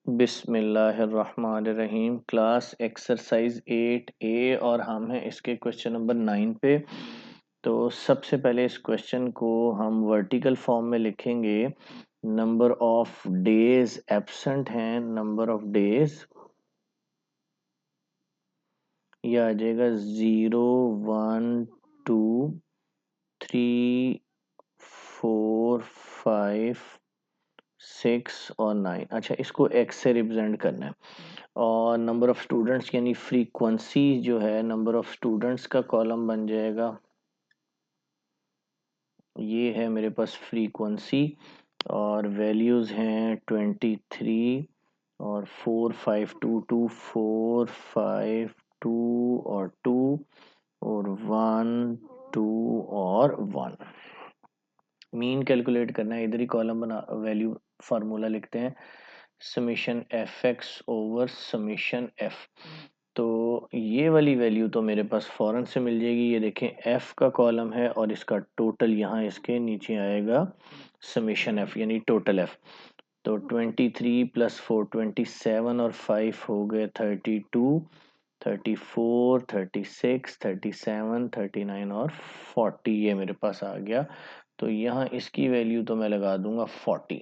बिस्मिल्लाहिर्रहमानिर्रहीम। Class exercise 8A और हम हैं इसके क्वेश्चन नंबर 9 पे। तो सबसे पहले इस क्वेश्चन को हम वर्टिकल फॉर्म में लिखेंगे। नंबर ऑफ डेज एब्सेंट हैं, नंबर ऑफ डेज ये आ जाएगा 0, 1, 2, 3, 4, 5, 6 और 9। अच्छा, इसको एक्स से रिप्रेजेंट करना है। और नंबर ऑफ स्टूडेंट्स यानी फ्रीक्वेंसी जो है, नंबर ऑफ स्टूडेंट्स का कॉलम बन जाएगा। ये है मेरे पास फ्रीक्वेंसी और वैल्यूज हैं 23 और 4, 5, 2, 2, 4, 5, 2 और 2 और 1, 2 और 1। मीन कैलकुलेट करना है, इधर ही कॉलम बना वैल्यू फार्मूला लिखते हैं, summation F X over summation F. तो ये वाली वैल्यू तो मेरे पास फौरन से मिल जाएगी। ये देखें, एफ का कॉलम है और इसका टोटल यहाँ इसके नीचे आएगा समीशन एफ यानी टोटल एफ। तो 23 + 4 27 और 5 हो गए 32, 34, 36, 37, 39 और 40 ये मेरे पास आ गया। तो यहाँ इसकी वैल्यू तो मैं लगा दूंगा 40।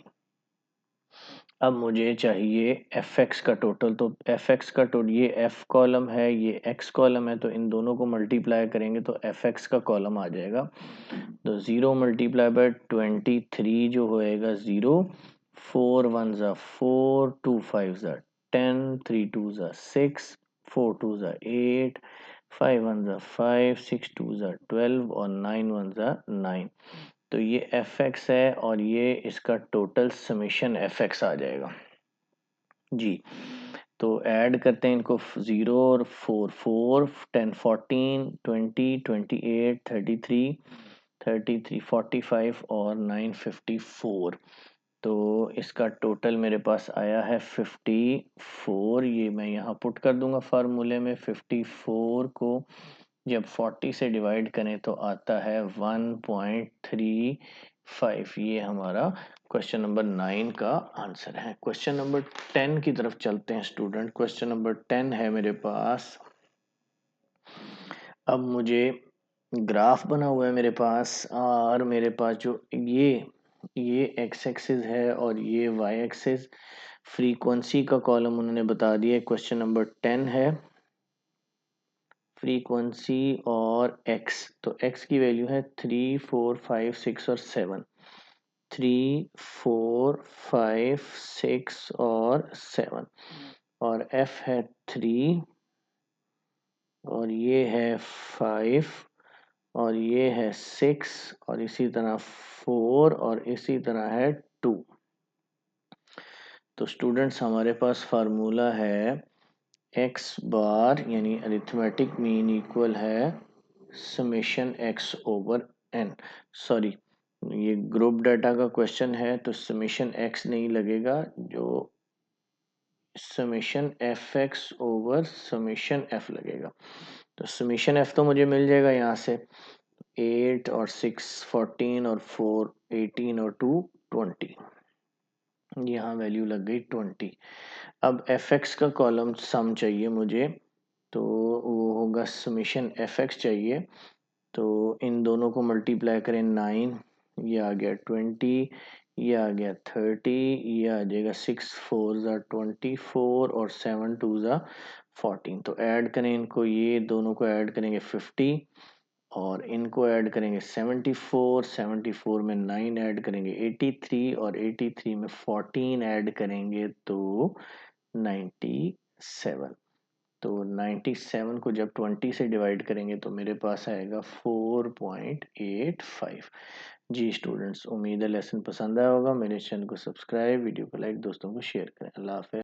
अब मुझे चाहिए एफ एक्स का टोटल। तो एफ एक्स का टोटल, ये एफ कॉलम है, ये एक्स कॉलम है, तो इन दोनों को मल्टीप्लाई करेंगे तो एफ एक्स का कॉलम आ जाएगा। तो 0 × 23 जो होएगा 0, 4 1 ज़ा 4, 2 5 ज़ा 10, 3 2 ज़ा 6, 4 2 ज़ा 8, 5 1 ज़ा 5, 6 2 ज़ा 12 और 9 1 ज़ा 9। तो ये एफ एक्स है और ये इसका टोटल समीशन एफ एक्स आ जाएगा जी। तो ऐड करते हैं इनको, 0 और 4, 4, 10, 14, 20, 28, 33, 33, 45 और 9, 54। तो इसका टोटल मेरे पास आया है 54। ये मैं यहाँ पुट कर दूंगा फार्मूले में। 54 को जब 40 से डिवाइड करें तो आता है 1.35। ये हमारा क्वेश्चन नंबर 9 का आंसर है। क्वेश्चन नंबर 10 की तरफ चलते हैं स्टूडेंट। क्वेश्चन नंबर 10 है मेरे पास। अब मुझे ग्राफ बना हुआ है मेरे पास, और मेरे पास जो ये एक्स एक्सिस है और ये वाई एक्सिस, फ्रीक्वेंसी का कॉलम उन्होंने बता दिया। क्वेश्चन नंबर 10 है फ्रीक्वेंसी और एक्स। तो एक्स की वैल्यू है 3, 4, 5, 6 और 7। 3, 4, 5, 6 और 7। और एफ है 3 और ये है 5 और ये है 6 और इसी तरह 4 और इसी तरह है 2। तो स्टूडेंट्स हमारे पास फार्मूला है एक्स बार यानी अरिथमेटिक मीन इक्वल है summation X over N. Sorry, ये ग्रुप डाटा का क्वेश्चन है तो समेशन एक्स नहीं लगेगा, जो summation F X over summation F लगेगा। तो समेशन एफ तो मुझे मिल जाएगा यहाँ से 8 और 6 14 और 4 18 और 2 20। यहाँ वैल्यू लग गई 20। अब एफ एक्स का कॉलम सम चाहिए मुझे, तो वो होगा समेशन एफ एक्स चाहिए। तो इन दोनों को मल्टीप्लाई करें 9, ये आ गया 20, ये आ गया 30, ये आ जाएगा 6 4 ज़ा 24 और 7 2 ज़ा 14। तो ऐड करें इनको, ये दोनों को ऐड करेंगे 50 और इनको ऐड करेंगे 74, 74 में 9 ऐड करेंगे 83 और 83 में 14 ऐड करेंगे तो 97। तो 97 को जब 20 से डिवाइड करेंगे तो मेरे पास आएगा 4.85। जी स्टूडेंट्स, उम्मीद है लेसन पसंद आया होगा। मेरे चैनल को सब्सक्राइब, वीडियो को लाइक, दोस्तों को शेयर करें। अल्लाह हाफ़िज़।